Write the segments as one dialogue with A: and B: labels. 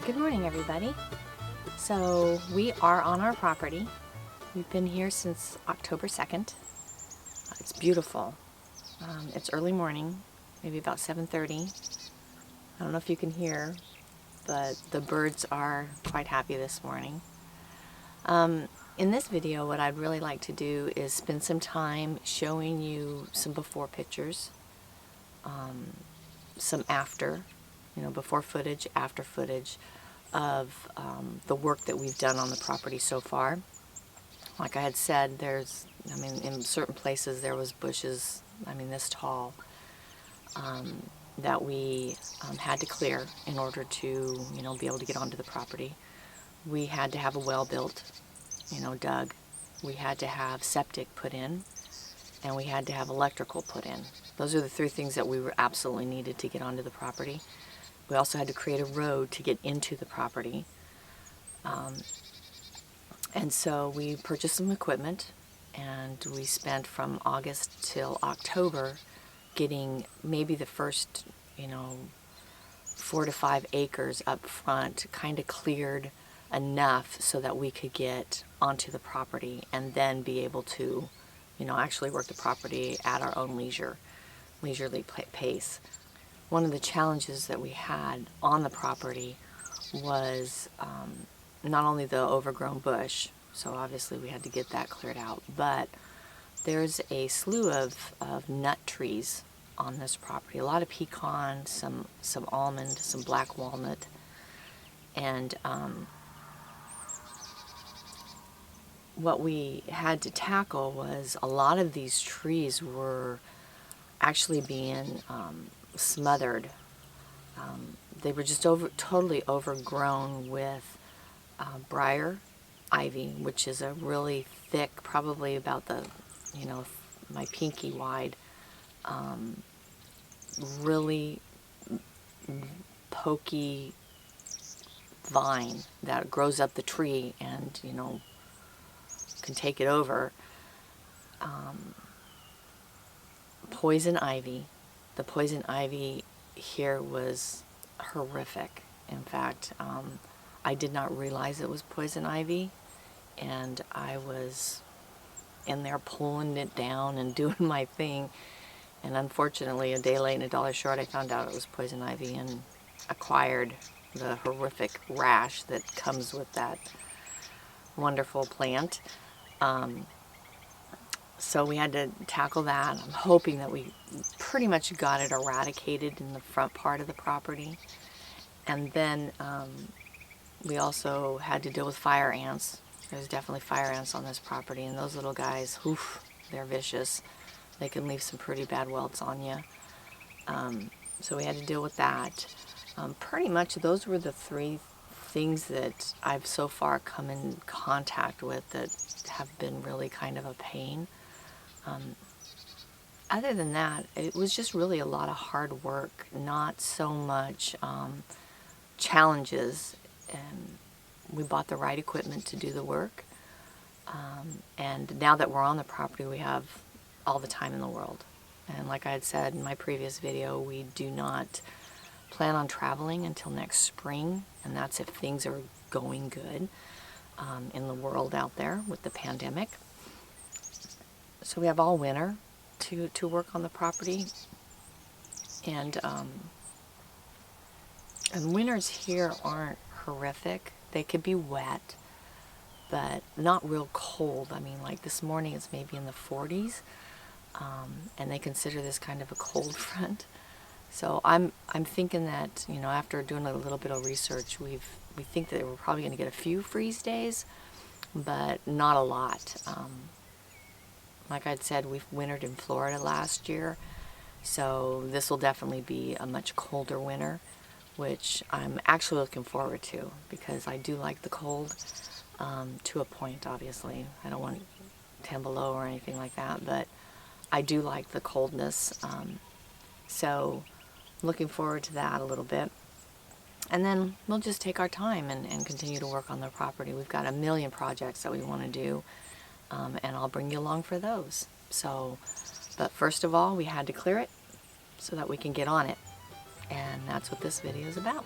A: Good morning, everybody. So we are on our property. We've been here since October 2nd. It's beautiful. It's early morning, maybe about 7:30. I don't know if you can hear, but the birds are quite happy this morning. In this video, what I'd really like to do is spend some time showing you some before pictures, some after, before footage, after footage of the work that we've done on the property so far. Like I had said, in certain places there was bushes, this tall, that we had to clear in order to, be able to get onto the property. We had to have a well built, dug. We had to have septic put in, and we had to have electrical put in. Those are the three things that we were absolutely needed to get onto the property. We also had to create a road to get into the property. And so we purchased some equipment, and we spent from August till October getting maybe the first, 4 to 5 acres up front kind of cleared enough so that we could get onto the property and then be able to, actually work the property at our own leisurely pace. One of the challenges that we had on the property was not only the overgrown bush, so obviously we had to get that cleared out, but there's a slew of nut trees on this property. A lot of pecan, some almond, some black walnut, and what we had to tackle was a lot of these trees were actually being smothered. They were just totally overgrown with briar ivy, which is a really thick, probably about my pinky wide, really pokey vine that grows up the tree and can take it over. Poison ivy. The poison ivy here was horrific. In fact, I did not realize it was poison ivy, and I was in there pulling it down and doing my thing, and unfortunately a day late and a dollar short I found out it was poison ivy and acquired the horrific rash that comes with that wonderful plant. So we had to tackle that. I'm hoping that we pretty much got it eradicated in the front part of the property. And then we also had to deal with fire ants. There's definitely fire ants on this property, and those little guys, oof, they're vicious. They can leave some pretty bad welts on you. So we had to deal with that. Pretty much those were the three things that I've so far come in contact with that have been really kind of a pain. Other than that, it was just really a lot of hard work, not so much challenges. And we bought the right equipment to do the work. And now that we're on the property, we have all the time in the world. And like I had said in my previous video, we do not plan on traveling until next spring, and that's if things are going good in the world out there with the pandemic. So we have all winter to work on the property, and winters here aren't horrific. They could be wet, but not real cold. Like this morning it's maybe in the 40s, and they consider this kind of a cold front. So I'm thinking that, after doing a little bit of research, we think that we're probably going to get a few freeze days, but not a lot. Like I'd said, we've wintered in Florida last year, so this will definitely be a much colder winter, which I'm actually looking forward to, because I do like the cold, to a point, obviously. I don't want 10 below or anything like that, but I do like the coldness. So looking forward to that a little bit. And then we'll just take our time and continue to work on the property. We've got a million projects that we want to do, and I'll bring you along for those. But first of all, we had to clear it so that we can get on it. And that's what this video is about.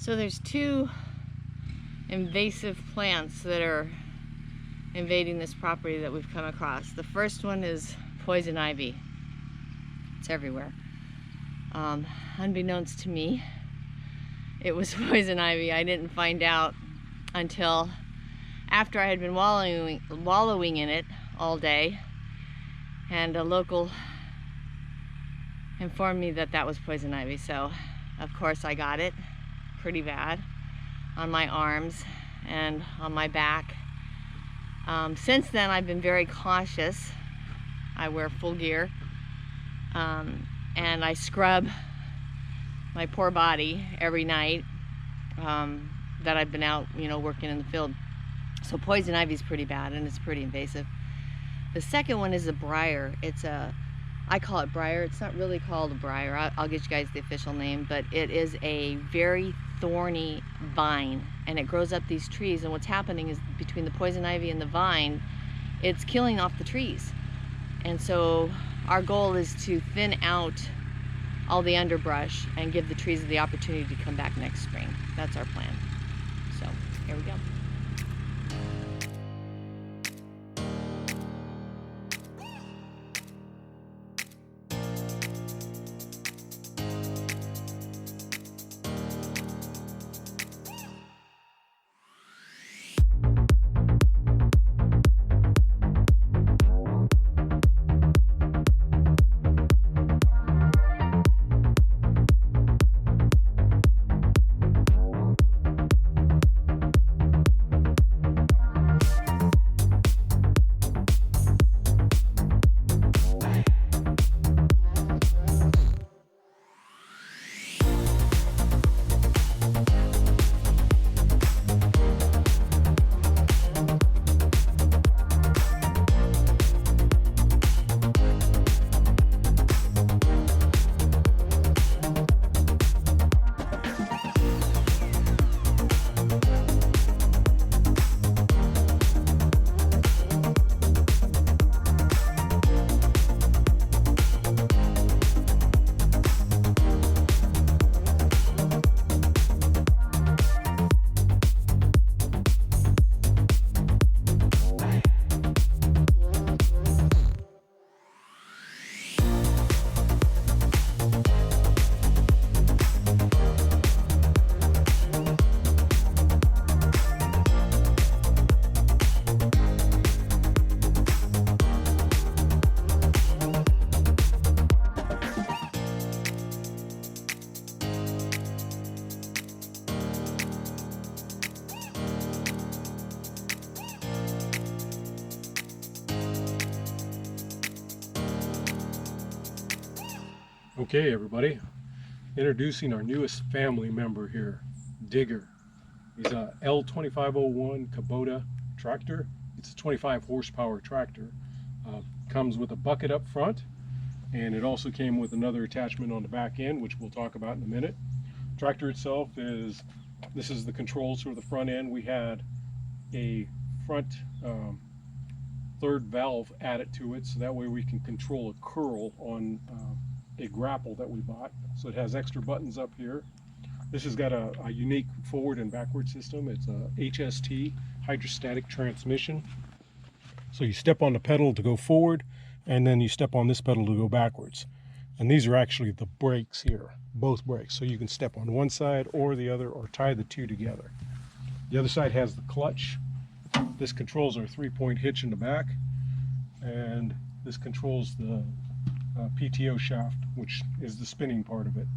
A: So there's two invasive plants that are invading this property that we've come across. The first one is poison ivy. It's everywhere. Unbeknownst to me, it was poison ivy. I didn't find out until after I had been wallowing in it all day, and a local informed me that that was poison ivy. So of course I got it pretty bad on my arms and on my back. Since then I've been very cautious. I wear full gear, and I scrub my poor body every night that I've been out, working in the field. So poison ivy is pretty bad, and it's pretty invasive. The second one is a briar. I call it briar. It's not really called a briar. I'll get you guys the official name, but it is a very thorny vine, and it grows up these trees. And what's happening is between the poison ivy and the vine, it's killing off the trees. And so our goal is to thin out all the underbrush and give the trees the opportunity to come back next spring. That's our plan. So here we go.
B: Okay, everybody, introducing our newest family member here, Digger. He's a L2501 Kubota tractor. It's a 25 horsepower tractor. Comes with a bucket up front, and it also came with another attachment on the back end, which we'll talk about in a minute. Tractor itself this is the controls for the front end. We had a front third valve added to it, so that way we can control a curl on a grapple that we bought. So it has extra buttons up here. This has got a unique forward and backward system. It's a HST, hydrostatic transmission. So you step on the pedal to go forward, and then you step on this pedal to go backwards. And these are actually the brakes here, both brakes. So you can step on one side or the other, or tie the two together. The other side has the clutch. This controls our 3-point hitch in the back, and this controls the PTO shaft, which is the spinning part of it.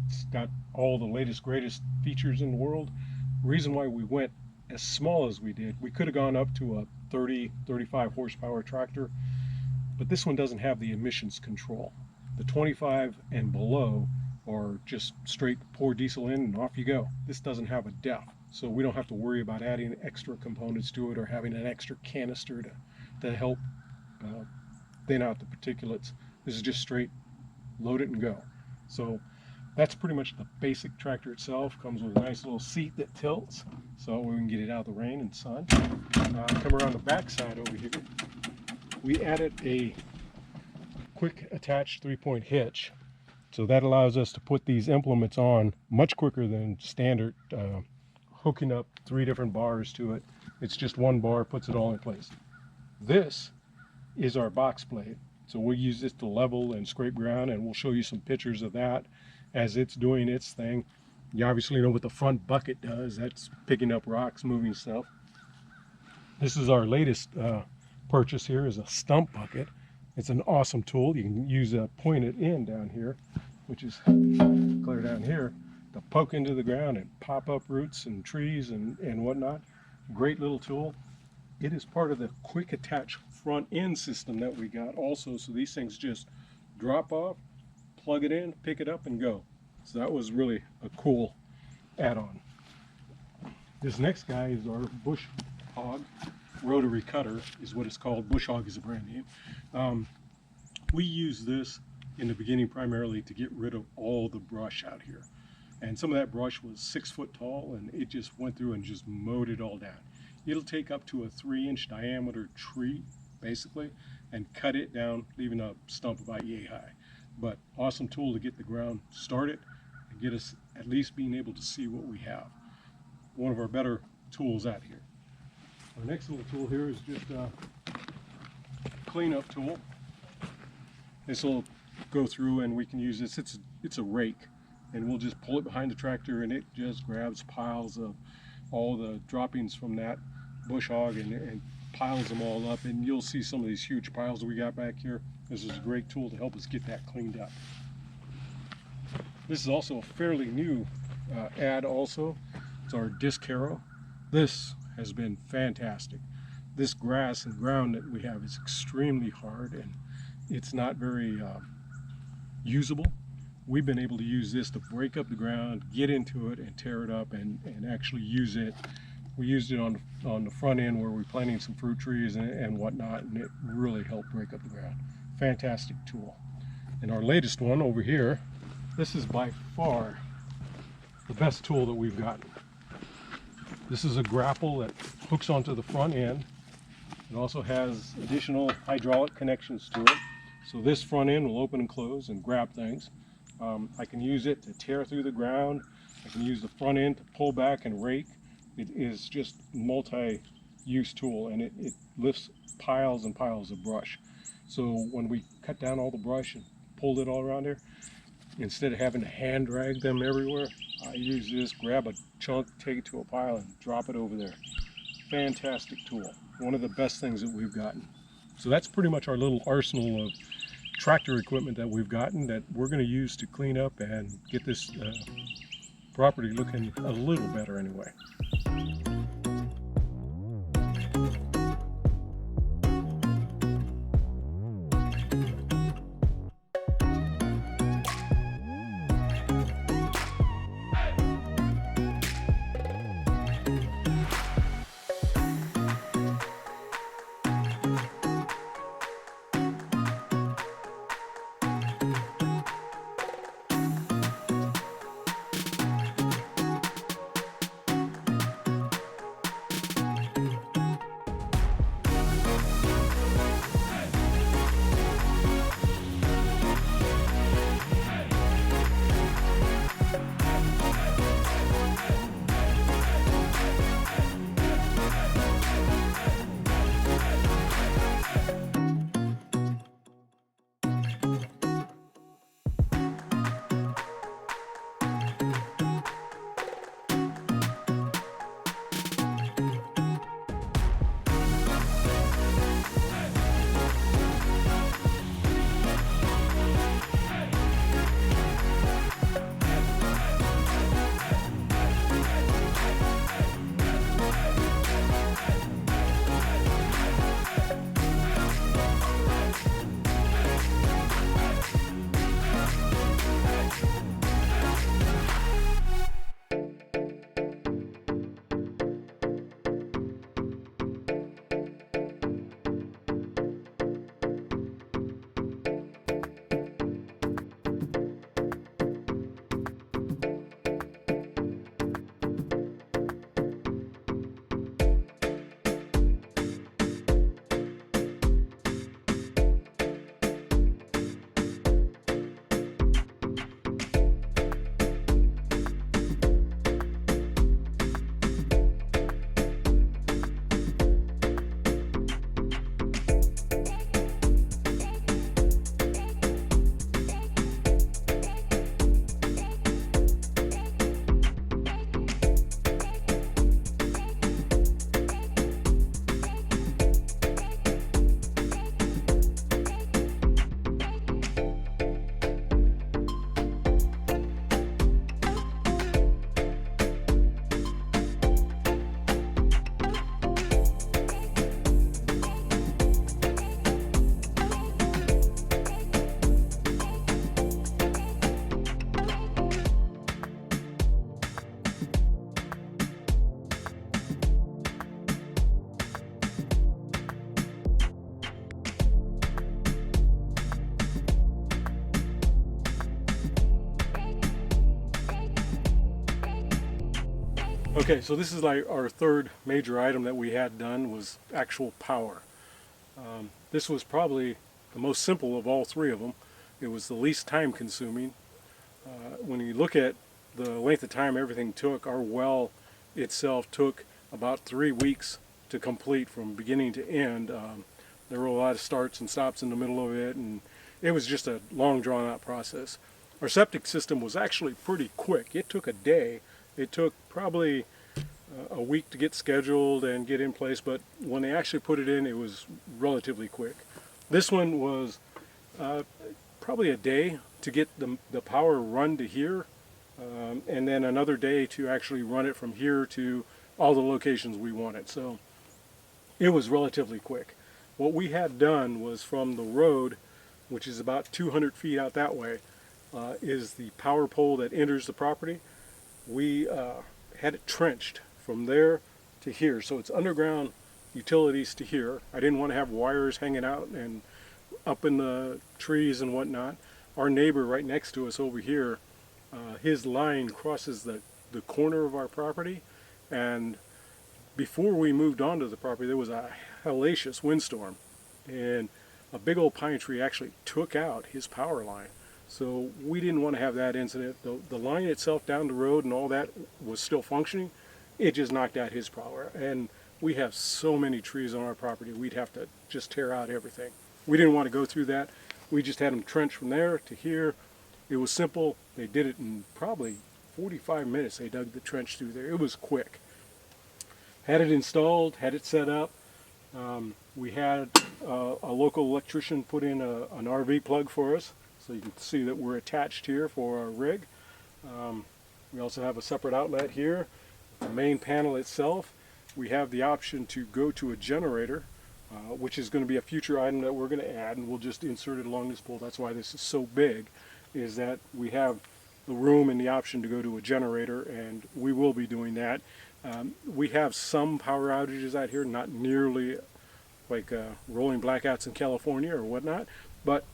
B: It's got all the latest, greatest features in the world. Reason why we went as small as we did, we could have gone up to a 30-35 horsepower tractor, but this one doesn't have the emissions control. The 25 and below are just straight pour diesel in and off you go. This doesn't have a DEF, so we don't have to worry about adding extra components to it or having an extra canister to help thin out the particulates. This is just straight load it and go. So that's pretty much the basic tractor itself. Comes with a nice little seat that tilts so we can get it out of the rain and sun. Come around the back side over here, we added a quick attached 3-point hitch So that allows us to put these implements on much quicker than standard hooking up 3 different bars to it. It's just one bar, puts it all in place. This is our box blade. So we'll use this to level and scrape ground, and we'll show you some pictures of that as it's doing its thing. You obviously know what the front bucket does. That's picking up rocks, moving stuff. This is our latest purchase here, is a stump bucket. It's an awesome tool. You can use a pointed end down here, which is clear down here, to poke into the ground and pop up roots and trees and whatnot. Great little tool. It is part of the quick attach front end system that we got also, so these things just drop off, plug it in, pick it up and go. So that was really a cool add-on. This next guy is our bush hog rotary cutter, is what it's called. Bush hog is a brand name. We use this in the beginning primarily to get rid of all the brush out here, and some of that brush was 6 foot tall, and it just went through and just mowed it all down. It'll take up to a 3-inch diameter tree basically and cut it down, leaving a stump about yay high. But awesome tool to get the ground started and get us at least being able to see what we have. One of our better tools out here. Our next little tool here is just a cleanup tool. This will go through and we can use this. It's a rake, and we'll just pull it behind the tractor and it just grabs piles of all the droppings from that bush hog and piles them all up, and you'll see some of these huge piles that we got back here. This is a great tool to help us get that cleaned up. This is also a fairly new add also. It's our disc harrow. This has been fantastic. This grass and ground that we have is extremely hard and it's not very usable. We've been able to use this to break up the ground, get into it and tear it up and actually use it. We used it on the front end where we're planting some fruit trees and whatnot, and it really helped break up the ground. Fantastic tool. And our latest one over here, this is by far the best tool that we've gotten. This is a grapple that hooks onto the front end. It also has additional hydraulic connections to it. So this front end will open and close and grab things. I can use it to tear through the ground. I can use the front end to pull back and rake. It is just multi-use tool, and it lifts piles and piles of brush. So when we cut down all the brush and pulled it all around here, instead of having to hand drag them everywhere, I use this, grab a chunk, take it to a pile and drop it over there. Fantastic tool. One of the best things that we've gotten. So that's pretty much our little arsenal of tractor equipment that we've gotten that we're going to use to clean up and get this property looking a little better anyway. Okay, so this is like our third major item that we had done was actual power. This was probably the most simple of all three of them. It was the least time consuming. When you look at the length of time everything took, our well itself took about 3 weeks to complete from beginning to end. There were a lot of starts and stops in the middle of it, and it was just a long drawn out process. Our septic system was actually pretty quick. It took a day. It took probably a week to get scheduled and get in place, but when they actually put it in, it was relatively quick. This one was probably a day to get the power run to here, and then another day to actually run it from here to all the locations we wanted. So it was relatively quick. What we had done was from the road, which is about 200 feet out that way, is the power pole that enters the property. We had it trenched from there to here, so it's underground utilities to here. I didn't want to have wires hanging out and up in the trees and whatnot. Our neighbor right next to us over here, his line crosses the corner of our property, and before we moved onto the property there was a hellacious windstorm, and a big old pine tree actually took out his power line. So we didn't want to have that incident. The line itself down the road and all that was still functioning. It just knocked out his power. And we have so many trees on our property, we'd have to just tear out everything. We didn't want to go through that. We just had them trenched from there to here. It was simple. They did it in probably 45 minutes. They dug the trench through there. It was quick. Had it installed, had it set up. We had a local electrician put in an RV plug for us, so you can see that we're attached here for our rig. We also have a separate outlet here. The main panel itself, we have the option to go to a generator, which is going to be a future item that we're going to add, and we'll just insert it along this pole. That's why this is so big, is that we have the room and the option to go to a generator, and we will be doing that. We have some power outages out here, not nearly like rolling blackouts in California or whatnot, but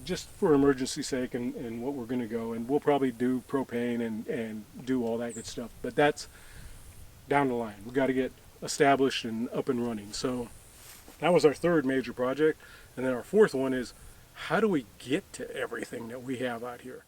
B: just for emergency sake and what we're going to go, and we'll probably do propane and do all that good stuff, but that's down the line. We've got to get established and up and running. So that was our third major project, and then our fourth one is how do we get to everything that we have out here?